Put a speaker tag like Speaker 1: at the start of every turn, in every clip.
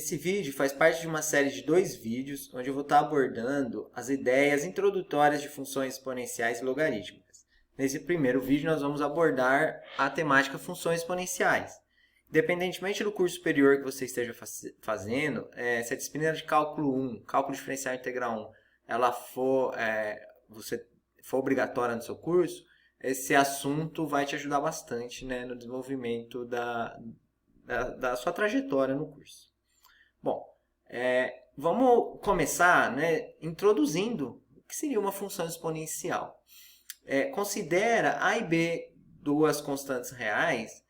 Speaker 1: Esse vídeo faz parte de uma série de 2 vídeos onde eu vou estar abordando as ideias introdutórias de funções exponenciais e logarítmicas. Nesse primeiro vídeo nós vamos abordar a temática funções exponenciais. Independentemente do curso superior que você esteja fazendo, se a disciplina de cálculo 1, cálculo diferencial integral 1, ela for, você for obrigatória no seu curso, esse assunto vai te ajudar bastante, né, no desenvolvimento da sua trajetória no curso. Bom, vamos começar, né, introduzindo o que seria uma função exponencial. Considera A e B duas constantes reais,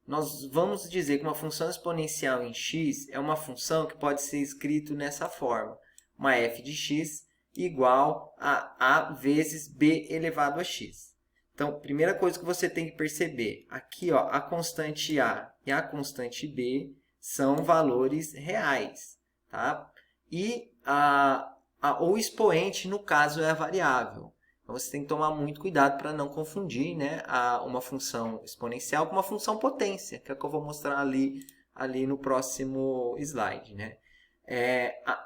Speaker 1: nós vamos dizer que uma função exponencial em x é uma função que pode ser escrita nessa forma. Uma f de x igual a a vezes b elevado a x. Então, primeira coisa que você tem que perceber, aqui ó, a constante a e a constante b são valores reais, tá? E o expoente, no caso, é a variável. Então, você tem que tomar muito cuidado para não confundir, né, uma função exponencial com uma função potência, que é o que eu vou mostrar ali no próximo slide, né?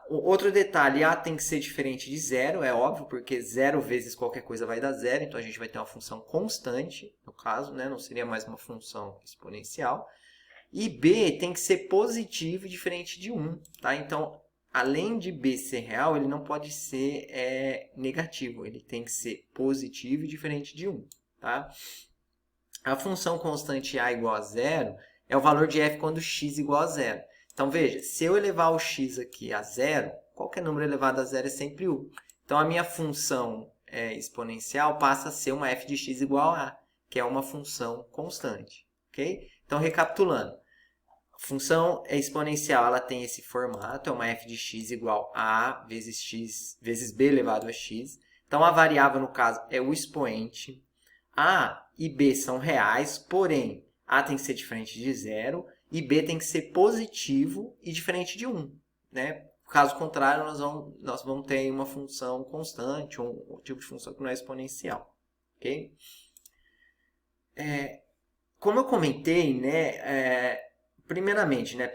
Speaker 1: Outro detalhe, A tem que ser diferente de zero, é óbvio, porque zero vezes qualquer coisa vai dar zero, então a gente vai ter uma função constante, no caso, né, não seria mais uma função exponencial. E B tem que ser positivo e diferente de 1, tá? Então, além de B ser real, ele não pode ser negativo, ele tem que ser positivo e diferente de 1, tá? A função constante A igual a zero é o valor de f quando x igual a zero. Então, veja, se eu elevar o x aqui a zero, qualquer número elevado a zero é sempre 1. Então, a minha função exponencial passa a ser uma f de x igual a A, que é uma função constante. Ok? Então, recapitulando, a função exponencial ela tem esse formato, é uma f de x igual a A vezes x vezes b elevado a x. Então, a variável, no caso, é o expoente. A e b são reais, porém, A tem que ser diferente de zero e B tem que ser positivo e diferente de 1. Né? Caso contrário, nós vamos ter uma função constante, um tipo de função que não é exponencial. Ok? Como eu comentei, né, primeiramente, né,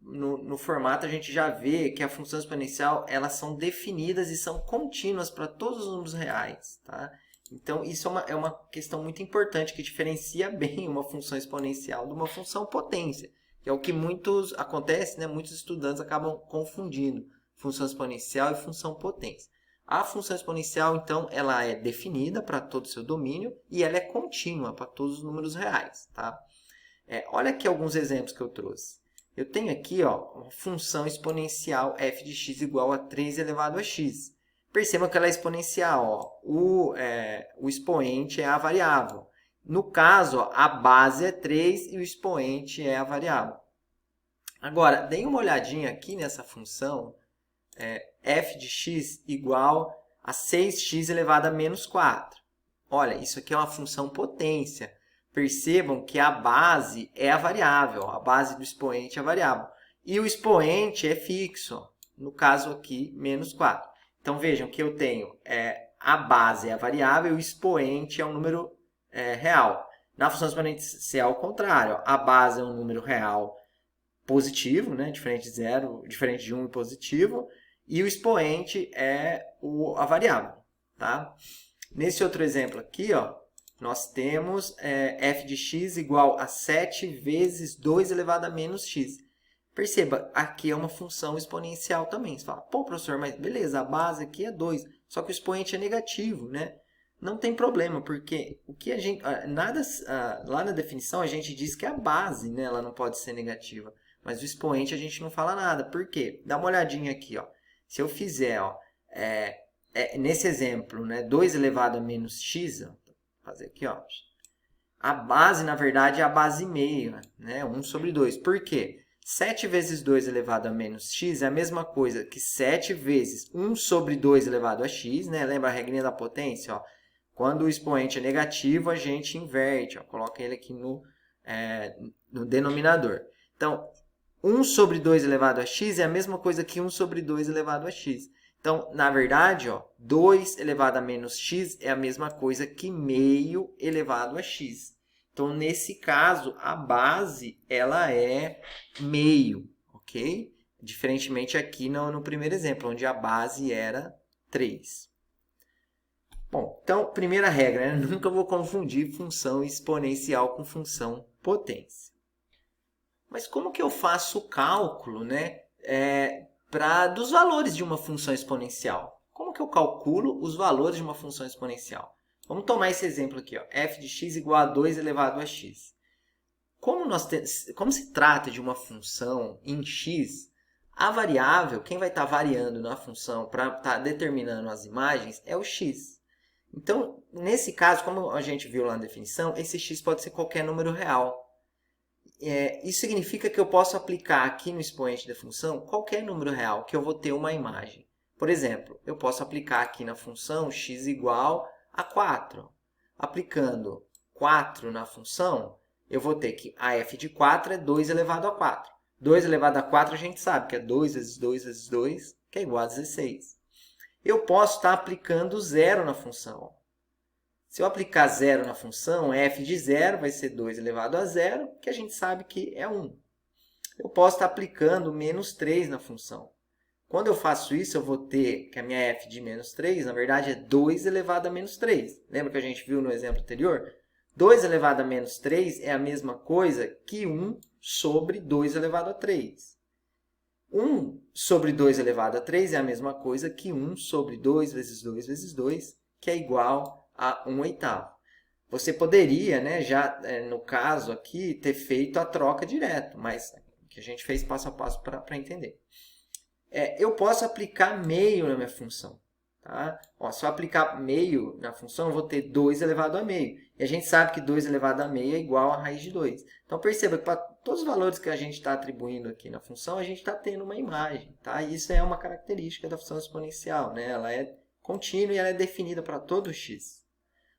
Speaker 1: no formato a gente já vê que a função exponencial elas são definidas e são contínuas para todos os números reais. Tá? Então, isso é uma questão muito importante que diferencia bem uma função exponencial de uma função potência, que é o que acontece, né, muitos estudantes acabam confundindo função exponencial e função potência. A função exponencial, então, ela é definida para todo o seu domínio e ela é contínua para todos os números reais. Tá? Olha aqui alguns exemplos que eu trouxe. Eu tenho aqui ó, uma função exponencial f de x igual a 3 elevado a x. Perceba que ela é exponencial. Ó. O expoente é a variável. No caso, ó, a base é 3 e o expoente é a variável. Agora, dê uma olhadinha aqui nessa função, f de x igual a 6x elevado a menos 4. Olha, isso aqui é uma função potência. Percebam que a base é a variável, a base do expoente é a variável. E o expoente é fixo, no caso aqui, menos 4. Então, vejam que eu tenho a base é a variável e o expoente é um número real. Na função exponencial, ao contrário, a base é um número real positivo, né? Diferente de 0, diferente de 1 e positivo, e o expoente é a variável. Tá? Nesse outro exemplo aqui, ó, nós temos f de x igual a 7 vezes 2 elevado a menos x. Perceba, aqui é uma função exponencial também. Você fala, pô, professor, mas beleza, a base aqui é 2, só que o expoente é negativo, né? Não tem problema, porque o que a gente, lá na definição a gente diz que a base, né, ela não pode ser negativa, mas o expoente a gente não fala nada. Por quê? Dá uma olhadinha aqui, ó. Se eu fizer, ó, nesse exemplo, né, 2 elevado a menos x, ó, vou fazer aqui, ó, a base, na verdade, é a base meia, né, 1 sobre 2. Por quê? 7 vezes 2 elevado a menos x é a mesma coisa que 7 vezes 1 sobre 2 elevado a x, né? Lembra a regrinha da potência? Ó? Quando o expoente é negativo, a gente inverte, ó, coloca ele aqui no denominador. Então, 1 sobre 2 elevado a x é a mesma coisa que 1 sobre 2 elevado a x. Então, na verdade, ó, 2 elevado a menos x é a mesma coisa que meio elevado a x. Então, nesse caso, a base ela é meio, ok? Diferentemente aqui no primeiro exemplo, onde a base era 3. Bom, então, primeira regra, né? Nunca vou confundir função exponencial com função potência. Mas como que eu faço o cálculo, né, dos valores de uma função exponencial? Como que eu calculo os valores de uma função exponencial? Vamos tomar esse exemplo aqui, ó, f de x igual a 2 elevado a x. Como se trata de uma função em x, a variável, quem vai estar variando na função para estar determinando as imagens é o x. Então, nesse caso, como a gente viu lá na definição, esse x pode ser qualquer número real. Isso significa que eu posso aplicar aqui no expoente da função qualquer número real que eu vou ter uma imagem. Por exemplo, eu posso aplicar aqui na função x igual a 4. Aplicando 4 na função, eu vou ter que a f de 4 é 2 elevado a 4. 2 elevado a 4 a gente sabe que é 2 vezes 2 vezes 2, que é igual a 16. Eu posso estar aplicando 0 na função. Se eu aplicar 0 na função, f de 0 vai ser 2 elevado a 0, que a gente sabe que é 1. Eu posso estar aplicando menos 3 na função. Quando eu faço isso, eu vou ter que a minha f de menos 3, na verdade, é 2 elevado a menos 3. Lembra que a gente viu no exemplo anterior? 2 elevado a menos 3 é a mesma coisa que 1 sobre 2 elevado a 3. 1 sobre 2 elevado a 3 é a mesma coisa que 1 sobre 2 vezes 2 vezes 2, que é igual a 1/8. Você poderia, né, já no caso aqui, ter feito a troca direto, mas que a gente fez passo a passo para entender. Eu posso aplicar meio na minha função. Tá? Ó, se eu aplicar meio na função, eu vou ter 2 elevado a meio. E a gente sabe que 2 elevado a meio é igual a raiz de 2. Então, perceba que para todos os valores que a gente está atribuindo aqui na função, a gente está tendo uma imagem. Tá? E isso é uma característica da função exponencial. Né? Ela é contínua e ela é definida para todo x.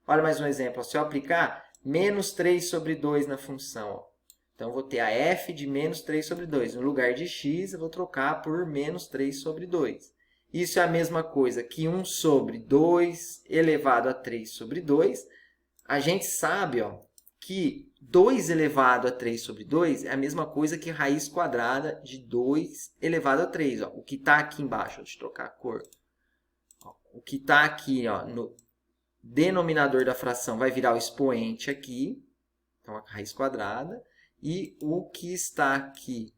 Speaker 1: Olha mais um exemplo. Se eu aplicar menos 3 sobre 2 na função, ó. Então, eu vou ter a f de menos 3 sobre 2. No lugar de x, eu vou trocar por menos 3 sobre 2. Isso é a mesma coisa que 1 sobre 2 elevado a 3 sobre 2. A gente sabe, ó, que 2 elevado a 3 sobre 2 é a mesma coisa que raiz quadrada de 2 elevado a 3. Ó. O que está aqui embaixo, deixa eu trocar a cor. Ó, o que está aqui, ó, no denominador da fração vai virar o expoente aqui. Então, a raiz quadrada. E o que está aqui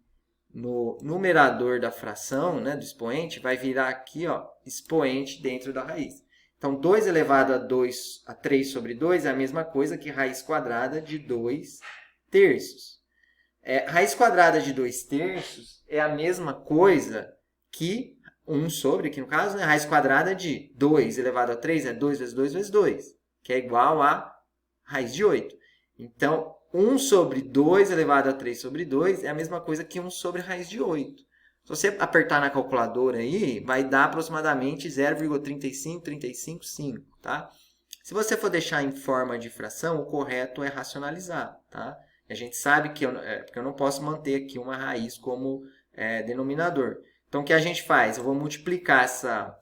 Speaker 1: no numerador da fração, né, do expoente, vai virar aqui, ó, expoente dentro da raiz. Então, 2 elevado a 3 sobre 2 é a mesma coisa que raiz quadrada de 2 terços. Raiz quadrada de 2 terços é a mesma coisa que 1 sobre, aqui no caso, né, raiz quadrada de 2 elevado a 3 é 2 vezes 2 vezes 2, que é igual a raiz de 8. Então, 1 sobre 2 elevado a 3 sobre 2 é a mesma coisa que 1 sobre raiz de 8. Se você apertar na calculadora aí, vai dar aproximadamente 0,35355, tá? Se você for deixar em forma de fração, o correto é racionalizar, tá? E a gente sabe que porque eu não posso manter aqui uma raiz como denominador. Então, o que a gente faz? Eu vou multiplicar essa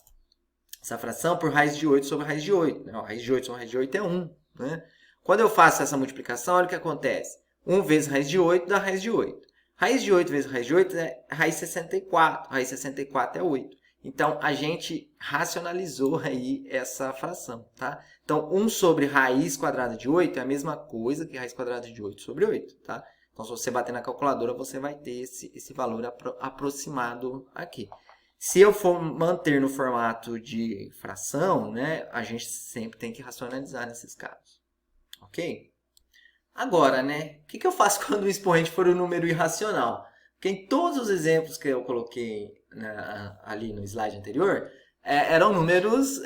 Speaker 1: fração por raiz de 8 sobre raiz de 8. Né? Raiz de 8 sobre raiz de 8 é 1, né? Quando eu faço essa multiplicação, olha o que acontece. 1 vezes raiz de 8 dá raiz de 8. Raiz de 8 vezes raiz de 8 é raiz 64. Raiz 64 é 8. Então, a gente racionalizou aí essa fração. Tá? Então, 1 sobre raiz quadrada de 8 é a mesma coisa que raiz quadrada de 8 sobre 8. Tá? Então, se você bater na calculadora, você vai ter esse valor aproximado aqui. Se eu for manter no formato de fração, né, a gente sempre tem que racionalizar nesses casos. Ok? Agora, né? O que eu faço quando o expoente for um número irracional? Porque em todos os exemplos que eu coloquei ali no slide anterior, eram números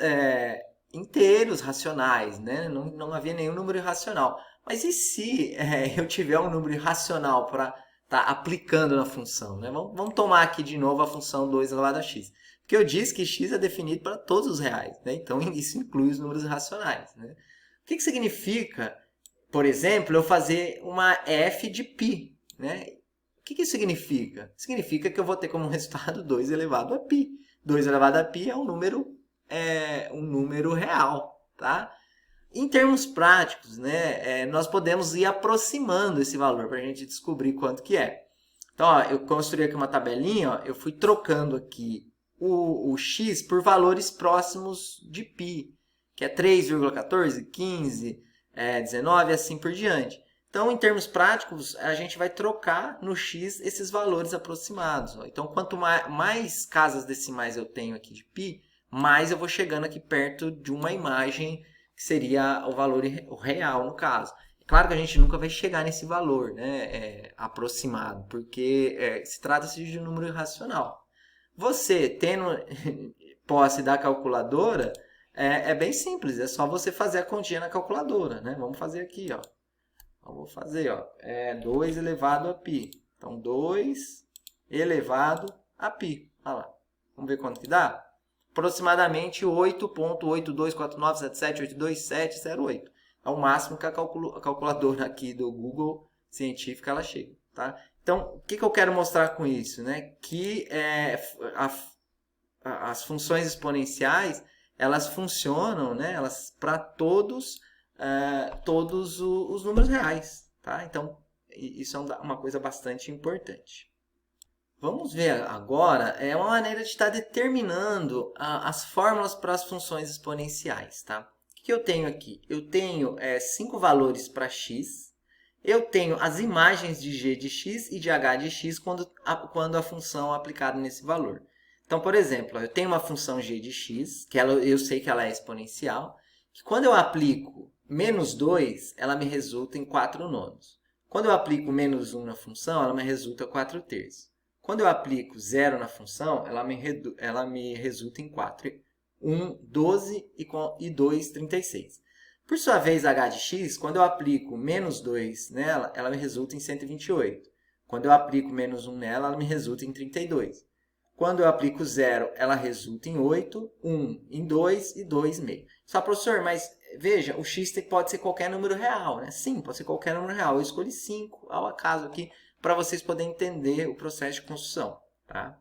Speaker 1: inteiros, racionais, né? Não havia nenhum número irracional. Mas e se eu tiver um número irracional para estar aplicando na função? Né? Vamos tomar aqui de novo a função 2 elevado a x. Porque eu disse que x é definido para todos os reais. Né? Então, isso inclui os números irracionais. Né? O que significa, por exemplo, eu fazer uma f de π? Né? O que isso significa? Significa que eu vou ter como resultado 2 elevado a π. 2 elevado a π é um número real. Tá? Em termos práticos, né, nós podemos ir aproximando esse valor para a gente descobrir quanto que é. Então, ó, eu construí aqui uma tabelinha, ó, eu fui trocando aqui o x por valores próximos de π, que é 3,14, 15, 19 e assim por diante. Então, em termos práticos, a gente vai trocar no x esses valores aproximados. Ó. Então, quanto mais casas decimais eu tenho aqui de π, mais eu vou chegando aqui perto de uma imagem que seria o valor real, no caso. Claro que a gente nunca vai chegar nesse valor, né, aproximado, porque se trata-se de um número irracional. Você, tendo posse da calculadora, é bem simples, é só você fazer a continha na calculadora, né? Vamos fazer aqui, ó. Vou fazer, ó, 2 elevado a π. Então, 2 elevado a π. Olha lá. Vamos ver quanto que dá? Aproximadamente 8.82497782708. É o máximo que a calculadora aqui do Google Científica ela chega, tá? Então, o que eu quero mostrar com isso, né? Que as funções exponenciais, elas funcionam, né? Elas para todos os números reais, tá? Então, isso é uma coisa bastante importante. Vamos ver agora uma maneira de estar determinando as fórmulas para as funções exponenciais, tá? O que eu tenho aqui? Eu tenho 5 valores para x, eu tenho as imagens de g de x e de h de x quando a função é aplicada nesse valor. Então, por exemplo, eu tenho uma função g de x, que eu sei que ela é exponencial, que quando eu aplico menos 2, ela me resulta em 4 nonos. Quando eu aplico menos 1 na função, ela me resulta 4 terços. Quando eu aplico 0 na função, ela me resulta em 4. 1, 12 e 2, 36. Por sua vez, h de x, quando eu aplico menos 2 nela, ela me resulta em 128. Quando eu aplico menos 1 nela, ela me resulta em 32. Quando eu aplico 0, ela resulta em 8, 1 em 2 e 2,5. Só, professor, mas veja, o x pode ser qualquer número real, né? Sim, pode ser qualquer número real. Eu escolhi 5 ao acaso aqui, para vocês poderem entender o processo de construção, tá?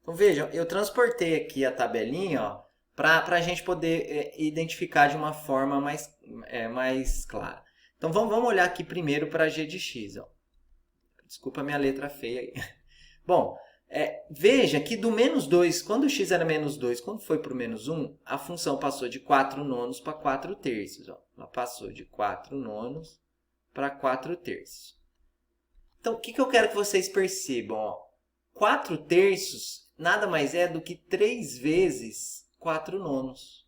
Speaker 1: Então, vejam, eu transportei aqui a tabelinha para a gente poder identificar de uma forma mais clara. Então, vamos olhar aqui primeiro para g de x. Ó. Desculpa a minha letra feia aí. Bom, veja que do menos 2, quando o x era menos 2, quando foi para o menos 1, a função passou de 4 nonos para 4 terços. Ó. Ela passou de 4 nonos para 4 terços. Então, o que eu quero que vocês percebam? Ó? 4 terços nada mais é do que 3 vezes 4 nonos.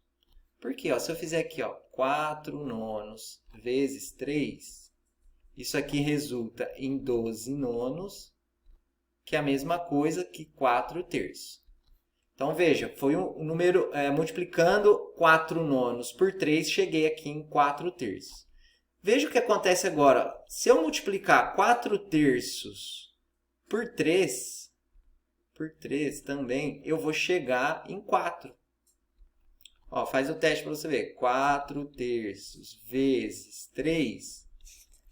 Speaker 1: Por quê? Ó, se eu fizer aqui, ó, 4 nonos vezes 3, isso aqui resulta em 12 nonos, que é a mesma coisa que 4 terços. Então, veja, foi um número multiplicando 4 nonos por 3, cheguei aqui em 4 terços. Veja o que acontece agora. Se eu multiplicar 4 terços por 3 também, eu vou chegar em 4. Ó, faz o teste para você ver. 4 terços vezes 3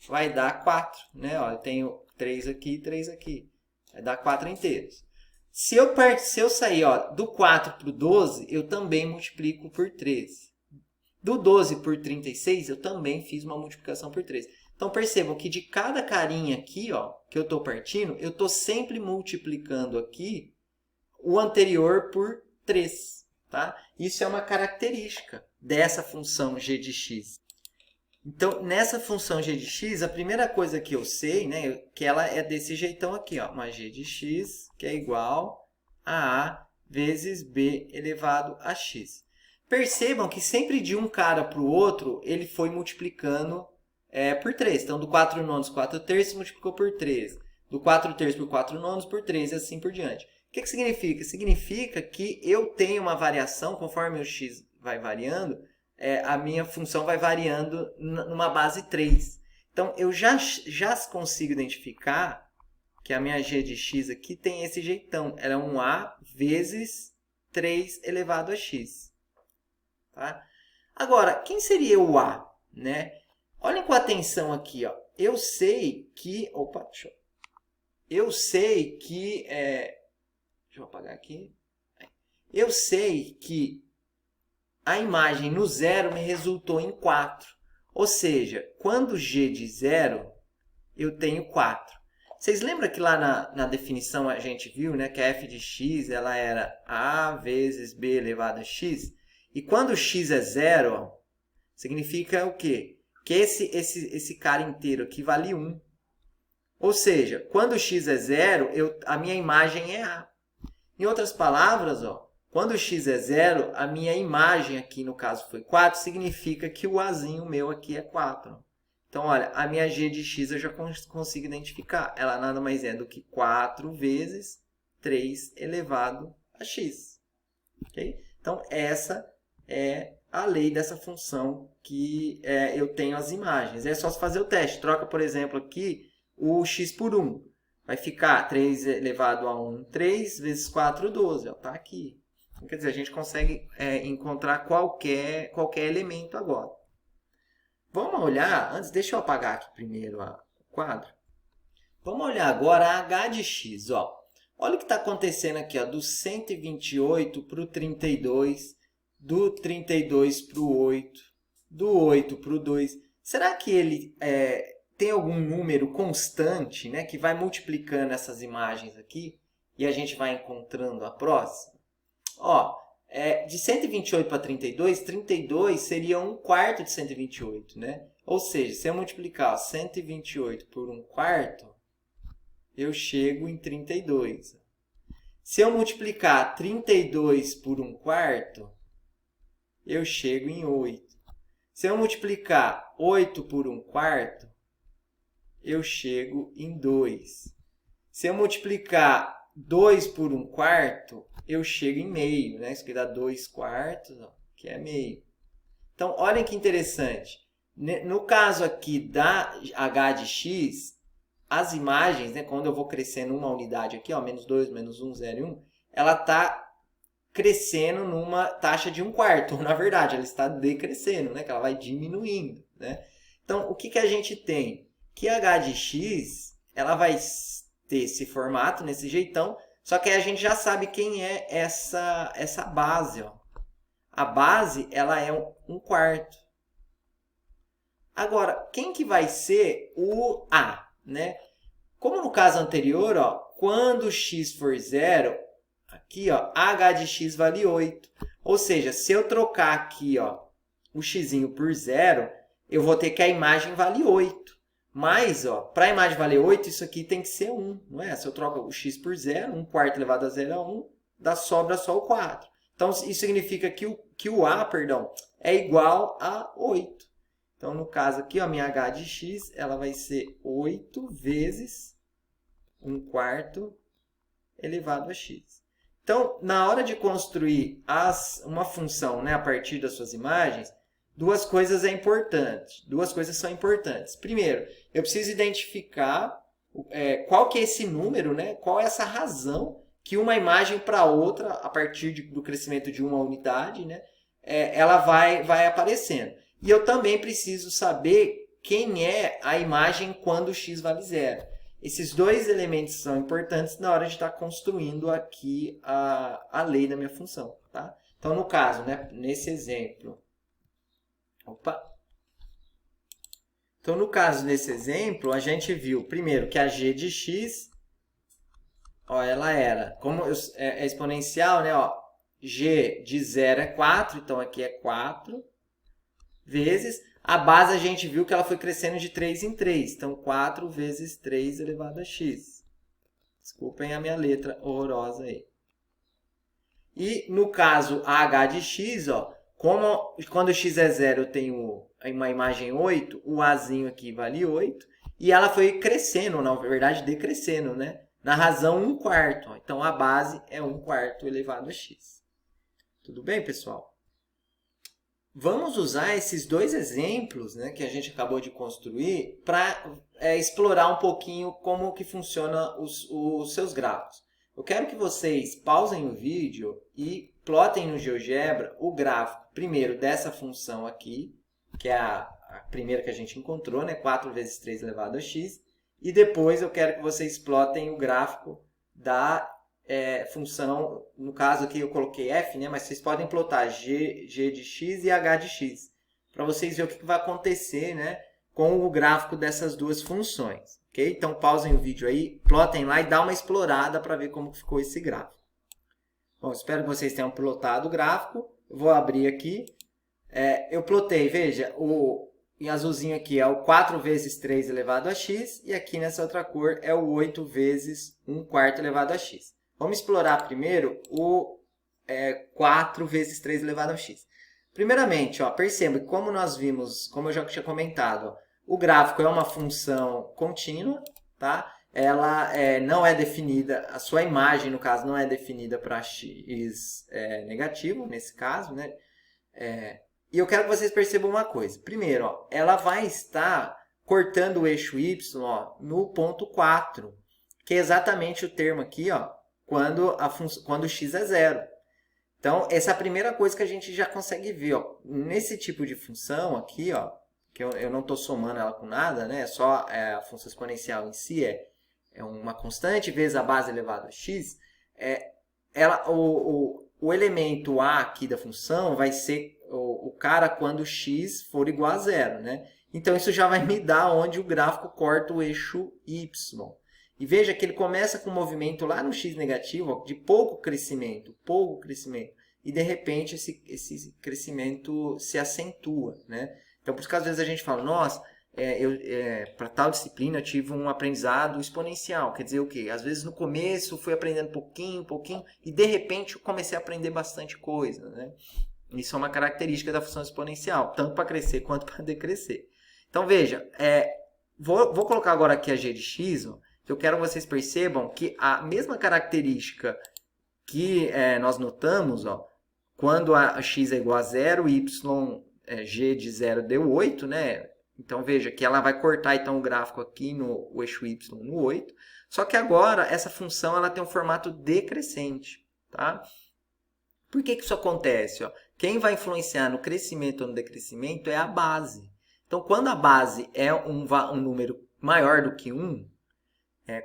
Speaker 1: vai dar 4. Né? Ó, eu tenho 3 aqui e 3 aqui. Vai dar 4 inteiros. Se eu sair do 4 para o 12, eu também multiplico por 3. Do 12 por 36, eu também fiz uma multiplicação por 3. Então, percebam que de cada carinha aqui, ó, que eu estou partindo, eu estou sempre multiplicando aqui o anterior por 3. Tá? Isso é uma característica dessa função g de x. Então, nessa função g de x, a primeira coisa que eu sei, né, que ela é desse jeitão aqui, ó, uma g de x que é igual a vezes b elevado a x. Percebam que sempre de um cara para o outro, ele foi multiplicando por 3. Então, do 4 nonos, 4 terços, multiplicou por 3. Do 4 terços por 4 nonos, por 3 e assim por diante. O que significa? Significa que eu tenho uma variação, conforme o x vai variando, a minha função vai variando numa base 3. Então, eu já consigo identificar que a minha g de x aqui tem esse jeitão. Ela é um a vezes 3 elevado a x. Tá? Agora, quem seria o A? Né? Olhem com atenção aqui. Ó. Eu sei que... Opa, eu sei que... deixa eu apagar aqui. Eu sei que a imagem no 0 me resultou em 4. Ou seja, quando g de 0, eu tenho 4. Vocês lembram que lá na definição a gente viu, né, que a f de x ela era a vezes b elevado a x? E quando x é zero, ó, significa o quê? Que esse cara inteiro aqui vale 1. Ou seja, quando x é zero, a minha imagem é a. Em outras palavras, ó, quando x é zero, a minha imagem aqui, no caso foi 4, significa que o azinho meu aqui é 4. Então, olha, a minha g de x eu já consigo identificar. Ela nada mais é do que 4 vezes 3 elevado a x. Okay? Então, essa é a lei dessa função que eu tenho as imagens. É só se fazer o teste. Troca, por exemplo, aqui o x por 1. Vai ficar 3 elevado a 1, 3 vezes 4, 12. Está aqui. Então, quer dizer, a gente consegue encontrar qualquer elemento agora. Vamos olhar, antes, deixa eu apagar aqui primeiro o quadro. Vamos olhar agora a h de x. Ó. Olha o que está acontecendo aqui, ó, do 128 para o 32, do 32 para o 8, do 8 para o 2. Será que ele tem algum número constante, né, que vai multiplicando essas imagens aqui e a gente vai encontrando a próxima? Ó, de 128 para 32, 32 seria 1/4 de 128, né? Ou seja, se eu multiplicar 128 por 1/4, eu chego em 32. Se eu multiplicar 32 por 1/4, eu chego em 8. Se eu multiplicar 8 por 1/4, eu chego em 2. Se eu multiplicar 2 por 1/4, eu chego em meio, né? Isso aqui dá 2/4, ó, que é meio. Então, olhem que interessante. No caso aqui da h de x, as imagens, né, quando eu vou crescendo uma unidade aqui, ó, -2, -1, 0 e 1, ela está crescendo numa taxa de 1/4. Na verdade, ela está decrescendo, né, que ela vai diminuindo, né? Então, o que a gente tem? Que a h de x ela vai ter esse formato, nesse jeitão, só que aí a gente já sabe quem é essa base. Ó. A base ela é 1/4. Agora, quem que vai ser o a? Né? Como no caso anterior, ó, quando x for zero, aqui ó, h de x vale 8. Ou seja, se eu trocar aqui ó, o x por zero, eu vou ter que a imagem vale 8. Mas, para a imagem valer 8, isso aqui tem que ser 1, não é? Se eu troco o x por 0, 1/4 elevado a 0 é 1, sobra só o 4. Então, isso significa que o a, é igual a 8. Então, no caso aqui, a minha h de x ela vai ser 8 vezes 1/4 elevado a x. Então, na hora de construir uma função, né, a partir das suas imagens, duas coisas são importantes. Primeiro, eu preciso identificar qual que é esse número, né? Qual é essa razão que uma imagem para outra, a partir do crescimento de uma unidade, né, ela vai aparecendo. E eu também preciso saber quem é a imagem quando x vale 0. Esses dois elementos são importantes na hora de estar construindo aqui a lei da minha função. Tá? Então, no caso, né, nesse exemplo... Então, no caso, nesse exemplo, a gente viu, primeiro, que a g de x, ó, ela era, como é exponencial, né? Ó, g de 0 é 4, então aqui é 4, vezes, a base a gente viu que ela foi crescendo de 3 em 3, então 4 vezes 3 elevado a x. Desculpem a minha letra horrorosa aí. E, no caso, a h de x, ó, quando x é 0, eu tenho uma imagem 8, o azinho aqui vale 8, e ela foi crescendo, na verdade, decrescendo, né? Na razão 1/4. Então, a base é 1/4 elevado a x. Tudo bem, pessoal? Vamos usar esses dois exemplos, né, que a gente acabou de construir para explorar um pouquinho como que funciona os seus gráficos. Eu quero que vocês pausem o vídeo e plotem no GeoGebra o gráfico, primeiro, dessa função aqui, que é a primeira que a gente encontrou, né? 4 vezes 3 elevado a x. E depois eu quero que vocês plotem o gráfico da função, no caso aqui eu coloquei f, né? Mas vocês podem plotar g de x e h de x, para vocês verem o que vai acontecer, né, com o gráfico dessas duas funções. ok? Então pausem o vídeo aí, plotem lá e dá uma explorada para ver como ficou esse gráfico. Bom, espero que vocês tenham plotado o gráfico. Eu vou abrir aqui. Eu plotei, veja, em azulzinho aqui é o 4 vezes 3 elevado a x, e aqui nessa outra cor é o 8 vezes 1/4 elevado a x. Vamos explorar primeiro o 4 vezes 3 elevado a x. Primeiramente, perceba que como nós vimos, como eu já tinha comentado, o gráfico é uma função contínua, tá? Ela não é definida, a sua imagem, no caso, não é definida para x negativo, nesse caso, né? E eu quero que vocês percebam uma coisa. Primeiro, ela vai estar cortando o eixo y no ponto 4, que é exatamente o termo aqui, quando x é zero. Então, essa é a primeira coisa que a gente já consegue ver. Nesse tipo de função aqui, que eu não estou somando ela com nada, né? Só a função exponencial em si é uma constante vezes a base elevada a x. O elemento a aqui da função vai ser o cara quando x for igual a zero, né? Então, isso já vai me dar onde o gráfico corta o eixo y. E veja que ele começa com um movimento lá no x negativo, de pouco crescimento, e de repente esse crescimento se acentua, né? Então, por isso que às vezes a gente fala, nossa, para tal disciplina eu tive um aprendizado exponencial. Quer dizer o quê? Às vezes no começo eu fui aprendendo pouquinho, e de repente eu comecei a aprender bastante coisa, né? Isso é uma característica da função exponencial, tanto para crescer quanto para decrescer. Então, veja, vou colocar agora aqui a g de x, eu quero que vocês percebam que a mesma característica que nós notamos, quando a x é igual a zero, g de 0 deu 8, né? Então, veja que ela vai cortar então, o gráfico aqui no eixo y no 8. Só que agora, essa função ela tem um formato decrescente. Tá? Por que isso acontece? Quem vai influenciar no crescimento ou no decrescimento é a base. Então, quando a base é um número maior do que 1,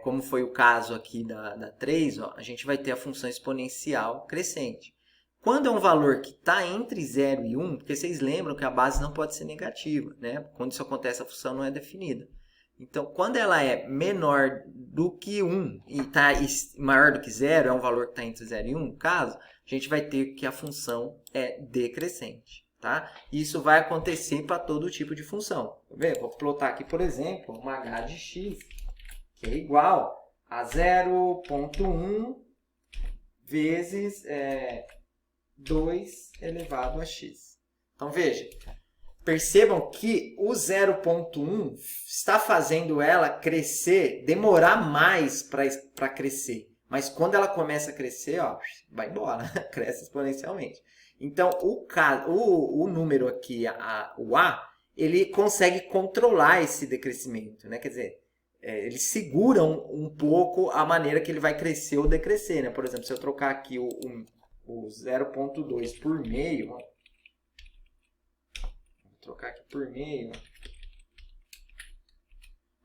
Speaker 1: como foi o caso aqui da 3, a gente vai ter a função exponencial crescente. Quando é um valor que está entre 0 e 1, porque vocês lembram que a base não pode ser negativa, né? Quando isso acontece, a função não é definida. Então, quando ela é menor do que 1 e está maior do que 0, é um valor que está entre 0 e 1, no caso, a gente vai ter que a função é decrescente. Tá? Isso vai acontecer para todo tipo de função. Vou plotar aqui, por exemplo, uma h de x, que é igual a 0,1 vezes 2 elevado a x. Então, veja, percebam que o 0,1 está fazendo ela crescer, demorar mais para crescer. Mas quando ela começa a crescer, vai embora, cresce exponencialmente. Então, o número aqui, o a, ele consegue controlar esse decrescimento, né? Quer dizer, ele segura um pouco a maneira que ele vai crescer ou decrescer, né? Por exemplo, se eu trocar aqui o 0,2 por meio, vou trocar aqui por meio.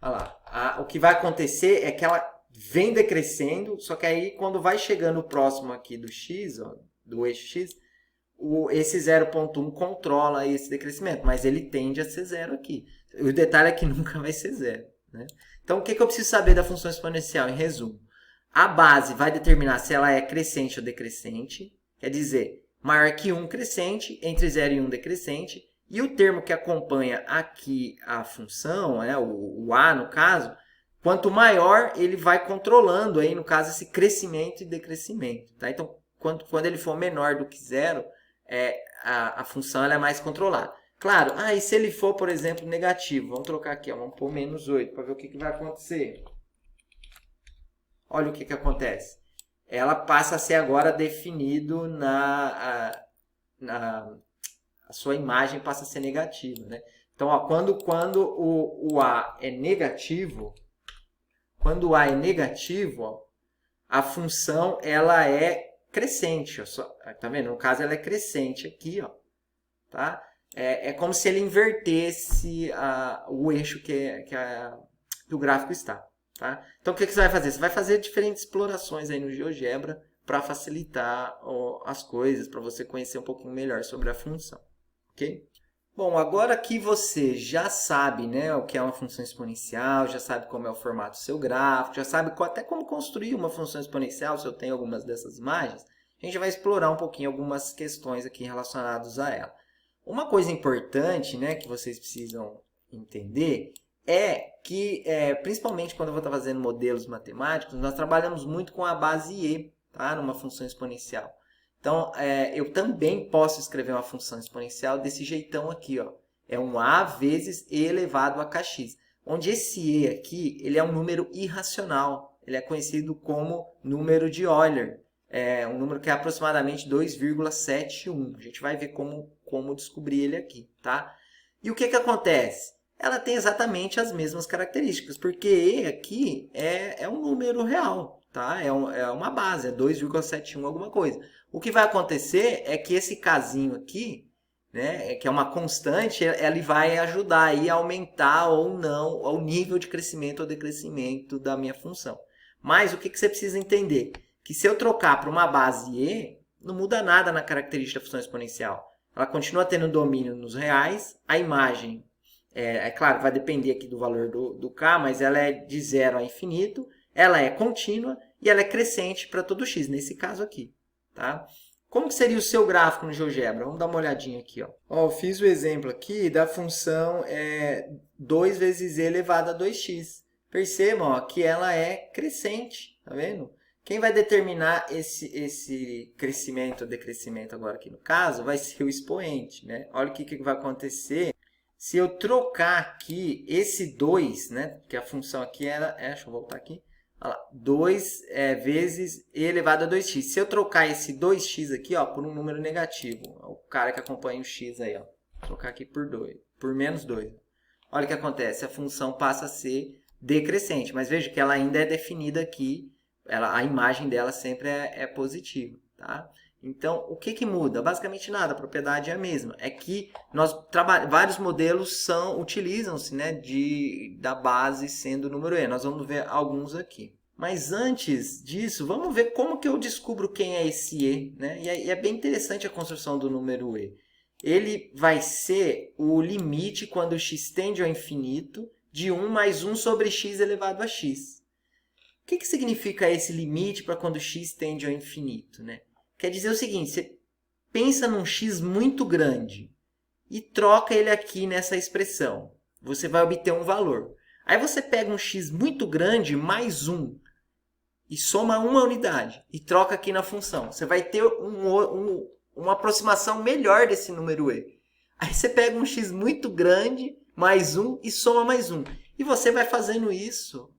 Speaker 1: Olha lá, o que vai acontecer é que ela vem decrescendo, só que aí quando vai chegando próximo aqui do x, do eixo x, esse 0,1 controla esse decrescimento, mas ele tende a ser zero aqui. O detalhe é que nunca vai ser zero, né? Então, o que eu preciso saber da função exponencial, em resumo? A base vai determinar se ela é crescente ou decrescente, quer dizer, maior que 1 crescente, entre 0 e 1 decrescente, e o termo que acompanha aqui a função, o a no caso, quanto maior ele vai controlando, aí, no caso, esse crescimento e decrescimento. Tá? Então, quando ele for menor do que 0, a função ela é mais controlada. Claro, e se ele for, por exemplo, negativo? Vamos trocar aqui, vamos pôr menos 8 para ver o que vai acontecer. Olha o que acontece. Ela passa a ser agora definido a sua imagem passa a ser negativa, né? Então, quando o a é negativo, a função ela é crescente. Tá vendo? No caso, ela é crescente aqui, tá? É como se ele invertesse o eixo que o gráfico está. Tá? Então, o que você vai fazer? Você vai fazer diferentes explorações aí no GeoGebra para facilitar as coisas, para você conhecer um pouquinho melhor sobre a função. Ok? Bom, agora que você já sabe, né, o que é uma função exponencial, já sabe como é o formato do seu gráfico, já sabe até como construir uma função exponencial, se eu tenho algumas dessas imagens, a gente vai explorar um pouquinho algumas questões aqui relacionadas a ela. Uma coisa importante, né, que vocês precisam entender é que, principalmente quando eu vou estar fazendo modelos matemáticos, nós trabalhamos muito com a base e, tá, numa função exponencial. Então, eu também posso escrever uma função exponencial desse jeitão aqui, ó. É um a vezes e elevado a kx. Onde esse e aqui, ele é um número irracional. Ele é conhecido como número de Euler. É um número que é aproximadamente 2,71. A gente vai ver como descobrir ele aqui, tá? E o que acontece? Ela tem exatamente as mesmas características, porque e aqui é um número real, tá? É uma base, é 2,71 alguma coisa. O que vai acontecer é que esse casinho aqui, né, que é uma constante, ele vai ajudar aí a aumentar ou não o nível de crescimento ou decrescimento da minha função. Mas o que você precisa entender? Que se eu trocar para uma base e, não muda nada na característica da função exponencial. Ela continua tendo domínio nos reais, a imagem, claro, vai depender aqui do valor do k, mas ela é de 0 a infinito, ela é contínua e ela é crescente para todo x, nesse caso aqui. Tá? Como que seria o seu gráfico no GeoGebra? Vamos dar uma olhadinha aqui. Ó. Eu fiz o exemplo aqui da função 2 vezes e elevado a 2x. Percebam ó, que ela é crescente, tá vendo? Quem vai determinar esse crescimento ou decrescimento agora aqui no caso vai ser o expoente. Né? Olha o que vai acontecer se eu trocar aqui esse 2, né? Que a função aqui era... deixa eu voltar aqui. 2 vezes e elevado a 2x. Se eu trocar esse 2x aqui ó, por um número negativo, o cara que acompanha o x aí, ó, vou trocar aqui por 2, por menos 2. Olha o que acontece, a função passa a ser decrescente, mas veja que ela ainda é definida aqui, a imagem dela sempre é positiva. Tá? Então, o que muda? Basicamente nada, a propriedade é a mesma. É que vários modelos utilizam-se, né, da base sendo o número e. Nós vamos ver alguns aqui. Mas antes disso, vamos ver como que eu descubro quem é esse e. Né? E é bem interessante a construção do número e. Ele vai ser o limite quando x tende ao infinito de 1 mais 1 sobre x elevado a x. O que significa esse limite para quando x tende ao infinito? Né? Quer dizer o seguinte, você pensa num x muito grande e troca ele aqui nessa expressão. Você vai obter um valor. Aí você pega um x muito grande mais 1 e soma uma unidade e troca aqui na função. Você vai ter uma aproximação melhor desse número e. Aí você pega um x muito grande mais 1 e soma mais 1. E você vai fazendo isso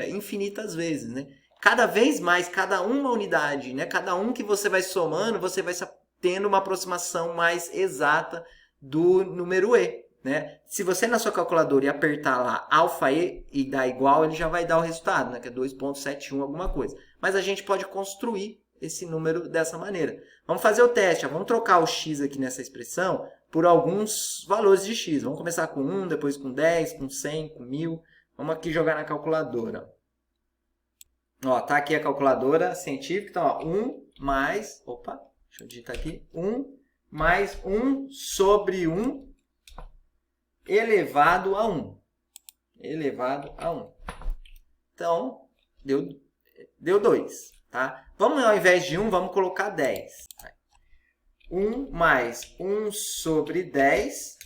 Speaker 1: infinitas vezes, né? Cada vez mais, cada uma unidade, né? Cada um que você vai somando, você vai tendo uma aproximação mais exata do número e. Né? Se você na sua calculadora apertar lá alfa e dar igual, ele já vai dar o resultado, né? Que é 2,71 alguma coisa. Mas a gente pode construir esse número dessa maneira. Vamos fazer o teste. Ó. Vamos trocar o x aqui nessa expressão por alguns valores de x. Vamos começar com 1, depois com 10, com 100, com 1000. Vamos aqui jogar na calculadora. Ó, tá aqui a calculadora científica. Então, ó, 1 mais... Opa, deixa eu digitar aqui. 1 mais 1 sobre 1 elevado a 1. Elevado a 1. Então, deu 2. Tá? Vamos, ao invés de 1, vamos colocar 10. 1 mais 1 sobre 10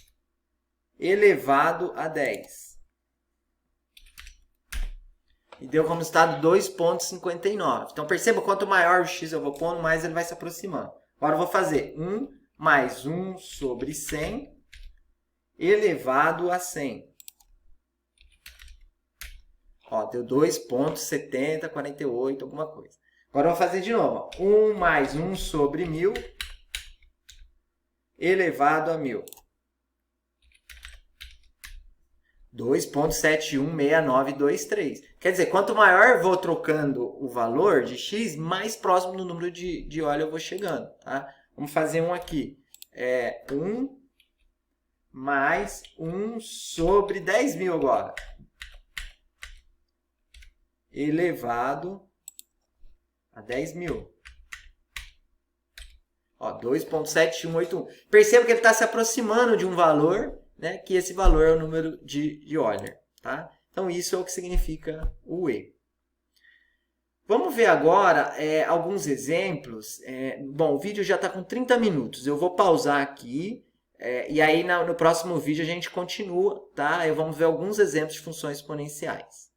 Speaker 1: elevado a 10. E deu como resultado 2,59. Então, perceba, quanto maior o x eu vou pondo, mais ele vai se aproximando. Agora, eu vou fazer 1 mais 1 sobre 100 elevado a 100. Ó, deu 2,7048, alguma coisa. Agora, eu vou fazer de novo. Ó. 1 mais 1 sobre 1000 elevado a 1000. 2,716923. Quer dizer, quanto maior eu vou trocando o valor de x, mais próximo do número de Euler eu vou chegando. Tá? Vamos fazer um aqui. 1 mais 1 sobre 10.000 agora. Elevado a 10.000. Ó, 2,7181. Perceba que ele está se aproximando de um valor, né, que esse valor é o número de Euler. Tá? Então, isso é o que significa o E. Vamos ver agora alguns exemplos. Bom, o vídeo já está com 30 minutos. Eu vou pausar aqui e aí no próximo vídeo a gente continua, tá? Vamos ver alguns exemplos de funções exponenciais.